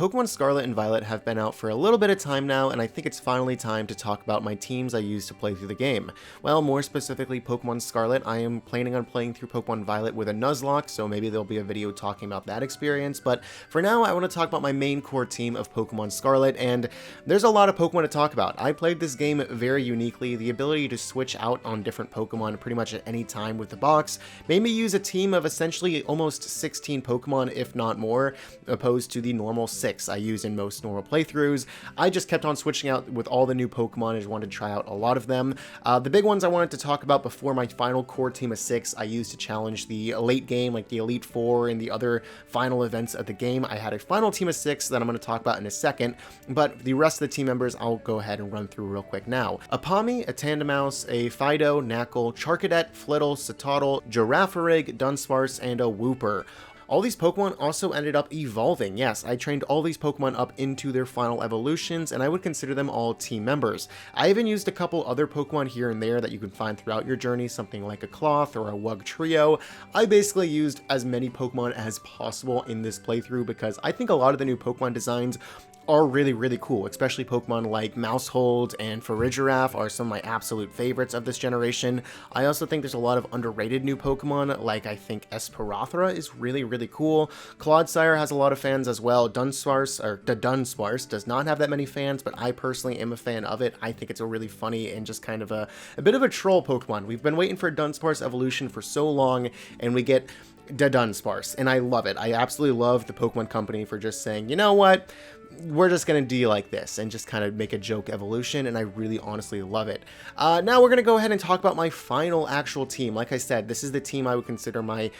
Pokemon Scarlet and Violet have been out for a little bit of time now, and I think it's finally time to talk about my teams I use to play through the game. Well, more specifically Pokemon Scarlet. I am planning on playing through Pokemon Violet with a Nuzlocke, so maybe there'll be a video talking about that experience, but for now I want to talk about my main core team of Pokemon Scarlet, and there's a lot of Pokemon to talk about. I played this game very uniquely. The ability to switch out on different Pokemon pretty much at any time with the box made me use a team of essentially almost 16 Pokemon, if not more, opposed to the normal 6 I use in most normal playthroughs. I just kept on switching out with all the new Pokemon. I just wanted to try out a lot of them. The big ones I wanted to talk about before my final core team of 6 I used to challenge the late game, like the Elite Four and the other final events of the game. I had a final team of 6 that I'm going to talk about in a second, but the rest of the team members I'll go ahead and run through real quick now. A Pawmi, a Tandemaus, a Fido, Knackle, Charcadet, Flittle, Citadel, Girafarig, Dunsparce, and a Wooper. All these Pokemon also ended up evolving. Yes, I trained all these Pokemon up into their final evolutions, and I would consider them all team members. I even used a couple other Pokemon here and there that you can find throughout your journey, something like a Cloth or a Wugtrio. I basically used as many Pokemon as possible in this playthrough because I think a lot of the new Pokemon designs are really cool, especially Pokemon like Maushold and Farigiraf are some of my absolute favorites of this generation. I also think there's a lot of underrated new Pokemon, like I think Esporothra is really cool. Clodsire has a lot of fans as well. Dunsparce does not have that many fans, but I personally am a fan of it. I think it's a really funny and just kind of a bit of a troll Pokemon. We've been waiting for Dunsparce evolution for so long, and we get Dunsparce, and I love it. I absolutely love the Pokemon Company for just saying, you know what? We're just going to do like this and just kind of make a joke evolution, and I really honestly love it. Now we're going to go ahead and talk about my final actual team. Like I said, this is the team I would consider my,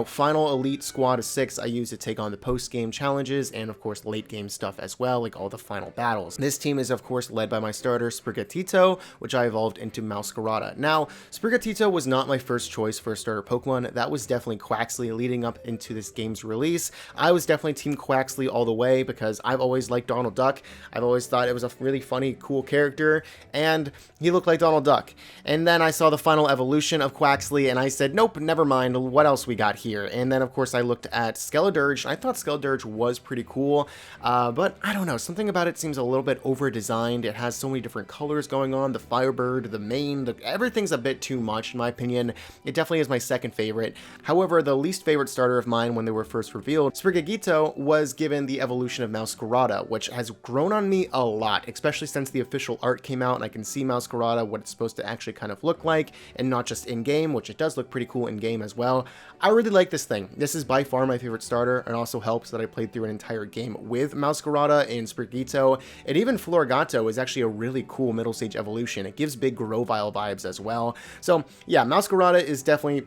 final elite squad of 6 I use to take on the post-game challenges and, of course, late-game stuff as well, like all the final battles. This team is, of course, led by my starter, Sprigatito, which I evolved into Meowscarada. Now, Sprigatito was not my first choice for a starter Pokemon. That was definitely Quaxly leading up into this game's release. I was definitely Team Quaxly all the way because I've always liked Donald Duck. I've always thought it was a really funny, cool character, and he looked like Donald Duck. And then I saw the final evolution of Quaxly, and I said, nope, never mind, what else we got here? And then, of course, I looked at Skeledirge, and I thought Skeledirge was pretty cool, but I don't know, something about it seems a little bit over-designed. It has so many different colors going on, the Firebird, the mane, everything's a bit too much, in my opinion. It definitely is my second favorite. However, the least favorite starter of mine when they were first revealed, Sprigatito, was given the evolution of Meowscarada, which has grown on me a lot, especially since the official art came out and I can see Meowscarada, what it's supposed to actually kind of look like, and not just in-game, which it does look pretty cool in-game as well. I really like this thing. This is by far my favorite starter, and also helps that I played through an entire game with Meowscarada and Sprigatito, and even Florigato is actually a really cool middle stage evolution. It gives big Grovyle vibes as well. So yeah, Meowscarada is definitely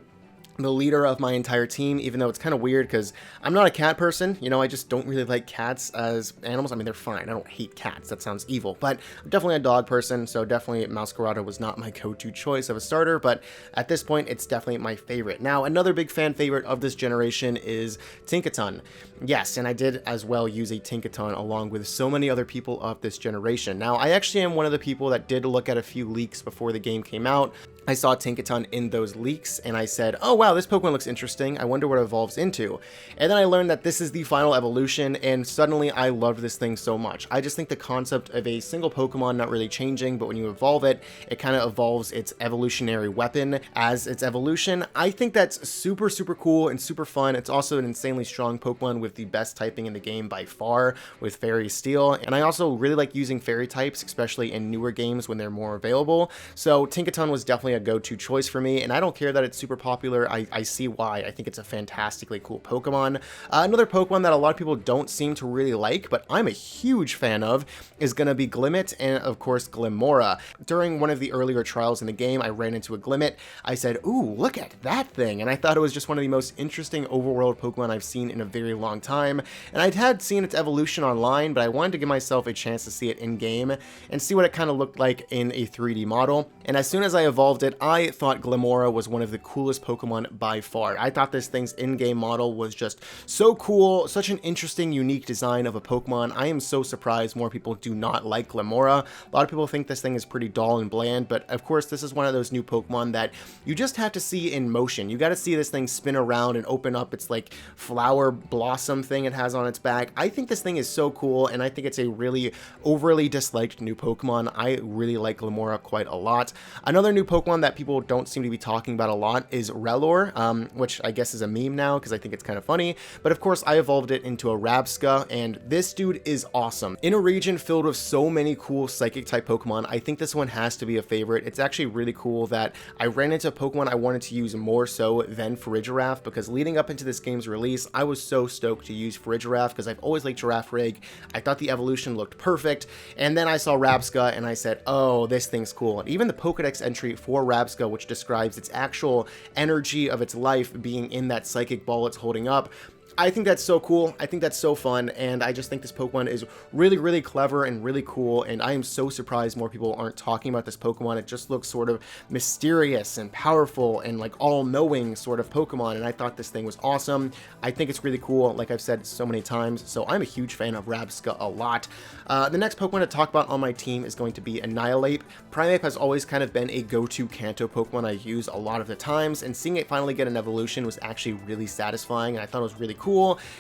the leader of my entire team, even though it's kind of weird because I'm not a cat person. I just don't really like cats as animals. I mean, they're fine. I don't hate cats. That sounds evil, but I'm definitely a dog person, so definitely Meowscarada was not my go-to choice of a starter, but at this point, it's definitely my favorite. Now, another big fan favorite of this generation is Tinkaton. Yes, and I did as well use a Tinkaton along with so many other people of this generation. Now, I actually am one of the people that did look at a few leaks before the game came out. I saw Tinkaton in those leaks, and I said, oh wow, this Pokemon looks interesting, I wonder what it evolves into. And then I learned that this is the final evolution, and suddenly I loved this thing so much. I just think the concept of a single Pokemon not really changing, but when you evolve it, it kind of evolves its evolutionary weapon as its evolution. I think that's super cool and super fun. It's also an insanely strong Pokemon with the best typing in the game by far, with Fairy Steel, and I also really like using Fairy types, especially in newer games when they're more available. So Tinkaton was definitely a go-to choice for me, and I don't care that it's super popular. I see why. I think it's a fantastically cool Pokemon. Another Pokemon that a lot of people don't seem to really like, but I'm a huge fan of, is going to be Glimmet and, of course, Glimmora. During one of the earlier trials in the game, I ran into a Glimmet. I said, ooh, look at that thing, and I thought it was just one of the most interesting overworld Pokemon I've seen in a very long time, and I had seen its evolution online, but I wanted to give myself a chance to see it in-game and see what it kind of looked like in a 3D model, and as soon as I evolved evolved it, I thought Glimmora was one of the coolest Pokemon by far. I thought this thing's in-game model was just so cool, such an interesting, unique design of a Pokemon. I am so surprised more people do not like Glimmora. A lot of people think this thing is pretty dull and bland, but of course this is one of those new Pokemon that you just have to see in motion. You got to see this thing spin around and open up its like flower blossom thing it has on its back. I think this thing is so cool, and I think it's a really overly disliked new Pokemon. I really like Glimmora quite a lot. Another new Pokemon that people don't seem to be talking about a lot is Rellor, which I guess is a meme now because I think it's kind of funny, but of course I evolved it into a Rabsca, and this dude is awesome. In a region filled with so many cool psychic type Pokemon, I think this one has to be a favorite. It's actually really cool that I ran into a Pokemon I wanted to use more so than Farigiraf, because leading up into this game's release, I was so stoked to use Farigiraf because I've always liked Girafarig. I thought the evolution looked perfect, and then I saw Rabsca and I said, oh, this thing's cool. And even the Pokedex entry for Rabsca, which describes its actual energy of its life being in that psychic ball it's holding up, I think that's so cool. I think that's so fun, and I just think this Pokemon is really, really clever and really cool, and I am so surprised more people aren't talking about this Pokemon. It just looks sort of mysterious and powerful and like all-knowing sort of Pokemon, and I thought this thing was awesome. I think it's really cool, like I've said so many times, so I'm a huge fan of Rabsca a lot. The next Pokemon to talk about on my team is going to be Annihilape. Primeape has always kind of been a go-to Kanto Pokemon I use a lot of the times, and seeing it finally get an evolution was actually really satisfying, and I thought it was really cool.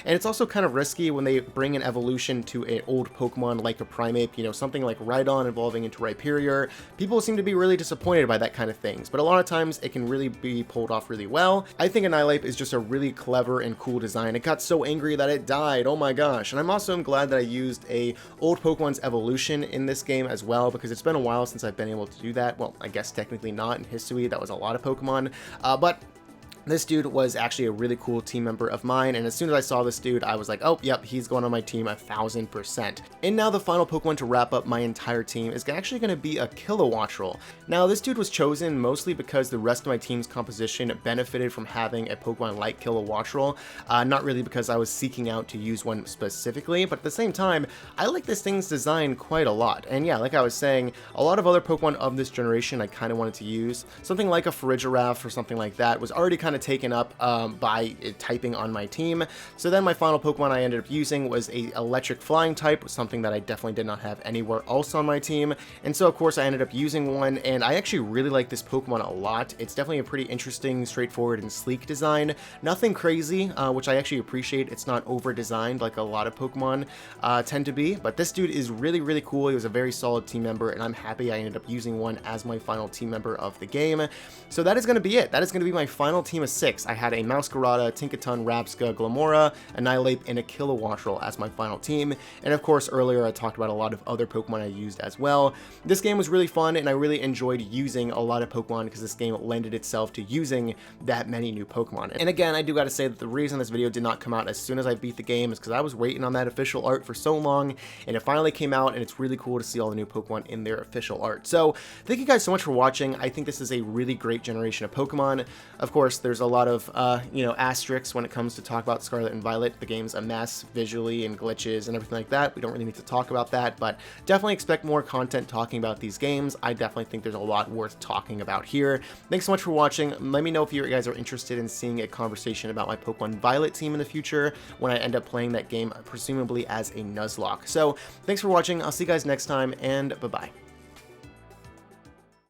And it's also kind of risky when they bring an evolution to an old Pokemon like a Primeape, you know, something like Rhydon evolving into Rhyperior. People seem to be really disappointed by that kind of things, but a lot of times it can really be pulled off really well. I think Annihilape is just a really clever and cool design. It got so angry that it died, oh my gosh. And I'm also glad that I used a old Pokemon's evolution in this game as well, because it's been a while since I've been able to do that. Well, I guess technically not. In Hisui, that was a lot of Pokemon, but this dude was actually a really cool team member of mine, and as soon as I saw this dude, I was like, oh, yep, he's going on my team 1000%. And now the final Pokemon to wrap up my entire team is actually going to be a Kilowattrel. Now, this dude was chosen mostly because the rest of my team's composition benefited from having a Pokemon like Kilowattrel, not really because I was seeking out to use one specifically, but at the same time, I like this thing's design quite a lot. And yeah, like I was saying, a lot of other Pokemon of this generation I kind of wanted to use. Something like a Farigiraf or something like that was already kind of taken up by typing on my team. So then my final Pokemon I ended up using was a electric flying type, something that I definitely did not have anywhere else on my team. And so of course I ended up using one, and I actually really like this Pokemon a lot. It's definitely a pretty interesting, straightforward, and sleek design. Nothing crazy, which I actually appreciate. It's not over-designed like a lot of Pokemon tend to be, but this dude is really, really cool. He was a very solid team member, and I'm happy I ended up using one as my final team member of the game. So that is going to be it. That is going to be my final team of 6. I had a Mouscarada, Tinkaton, Rabsca, Glimmora, Annihilape, and a Kilowattrel as my final team. And of course, earlier I talked about a lot of other Pokemon I used as well. This game was really fun, and I really enjoyed using a lot of Pokemon because this game lended itself to using that many new Pokemon. And again, I do gotta say that the reason this video did not come out as soon as I beat the game is because I was waiting on that official art for so long, and it finally came out, and it's really cool to see all the new Pokemon in their official art. So thank you guys so much for watching. I think this is a really great generation of Pokemon. Of course, there's a lot of asterisks when it comes to talk about Scarlet and Violet. The game's a mess visually and glitches and everything like that. We don't really need to talk about that, but definitely expect more content talking about these games. I definitely think there's a lot worth talking about here. Thanks so much for watching. Let me know if you guys are interested in seeing a conversation about my Pokemon Violet team in the future when I end up playing that game, presumably as a Nuzlocke. So thanks for watching. I'll see you guys next time, and bye-bye.